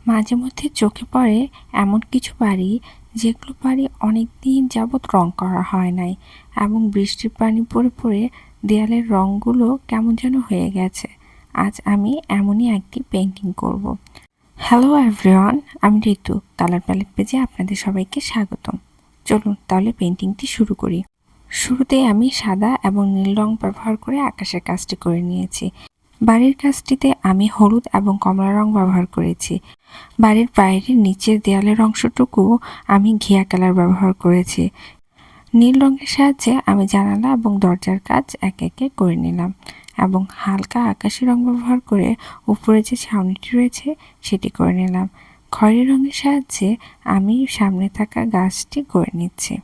মাঝে মধ্যে চোখে পড়ে এমন কিছু বাড়ি যেগুলো বাড়ি অনেক দিন যাবৎ রং করা হয় নাই এবং বৃষ্টির পানি পড়ে পড়ে দেয়ালের রঙগুলো কেমন যেন হয়ে গেছে। আজ আমি এমনই একটি পেন্টিং করব। হ্যালো এভরিওয়ান, আমি ঋতু। কালার প্যালেট পেজে আপনাদের সবাইকে স্বাগতম। চলুন তাহলে পেন্টিংটি শুরু করি। শুরুতেই আমি সাদা এবং নীল রং ব্যবহার করে আকাশের কাজটি করে নিয়েছি। বাড়ির কাজটিতে আমি হলুদ এবং কমলা রং ব্যবহার করেছি। বাড়ির বাইরের নিচের দেয়ালের অংশটুকু আমি ঘিয়া কালার ব্যবহার করেছি। নীল রঙের সাহায্যে আমি জানালা এবং দরজার কাজ একে একে করে নিলাম এবং হালকা আকাশি রং ব্যবহার করে উপরে যে ছাউনিটি রয়েছে সেটি করে নিলাম। খয়েরি রঙের সাহায্যে আমি সামনে থাকা গাছটি করে নিচ্ছি।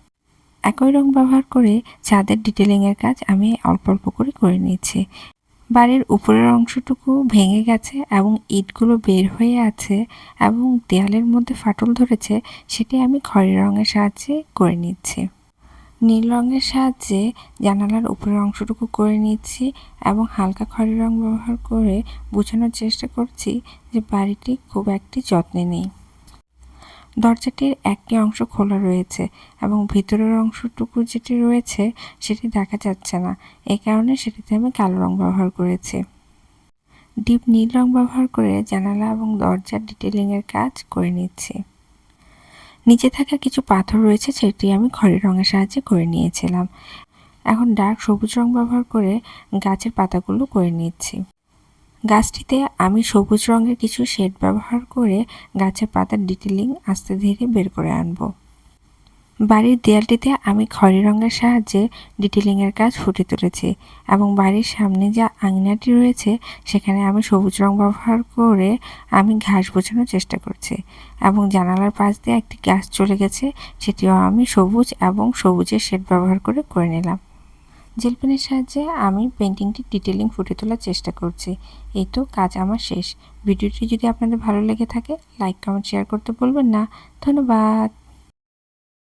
একই রং ব্যবহার করে ছাদের ডিটেলিংয়ের কাজ আমি অল্প অল্প করে নিচ্ছি। বাড়ির উপরের অংশটুকু ভেঙে গেছে এবং ইটগুলো বের হয়ে আছে এবং দেয়ালের মধ্যে ফাটল ধরেছে, সেটি আমি খয়েরি রঙের সাহায্যে করে নিচ্ছি। নীল রঙের সাহায্যে জানালার উপরের অংশটুকু করে নিচ্ছি এবং হালকা খয়েরি রং ব্যবহার করে বোঝানোর চেষ্টা করছি যে বাড়িটি খুব একটি যত্নে নেই। দরজাটির একটি অংশ খোলা রয়েছে এবং ভিতরের অংশটুকু যেটি রয়েছে সেটি দেখা যাচ্ছে না, এই কারণে সেটিতে আমি কালো রং ব্যবহার করেছি। ডিপ নীল রং ব্যবহার করে জানালা এবং দরজার ডিটেলিংয়ের কাজ করে নিচ্ছি। নিচে থাকা কিছু পাথর রয়েছে, সেটি আমি খয়েরি রঙের সাহায্যে করে নিয়েছিলাম। এখন ডার্ক সবুজ রং ব্যবহার করে গাছের পাতাগুলো করে নিচ্ছি। গাছটিতে আমি সবুজ রঙের কিছু শেড ব্যবহার করে গাছের পাতার ডিটেলিং আস্তে ধীরে বের করে আনব। বাড়ির দেয়ালটিতে আমি খয়েরি রঙের সাহায্যে ডিটেলিংয়ের কাজ ফুটিয়ে তুলেছি এবং বাড়ির সামনে যে আঙিনাটি রয়েছে সেখানে আমি সবুজ রং ব্যবহার করে আমি ঘাস বোঝানোর চেষ্টা করছি এবং জানালার পাশ দিয়ে একটি গাছ চলে গেছে, সেটিও আমি সবুজ এবং সবুজের শেড ব্যবহার করে নিলাম। জেল পেনের সাহায্যে আমি পেন্টিংটি ডিটেলিং ফুটিয়ে তোলার চেষ্টা করছি। এই তো কাজ আমার শেষ। ভিডিওটি যদি আপনাদের ভালো লেগে থাকে লাইক, কমেন্ট, শেয়ার করতে ভুলবেন না। ধন্যবাদ।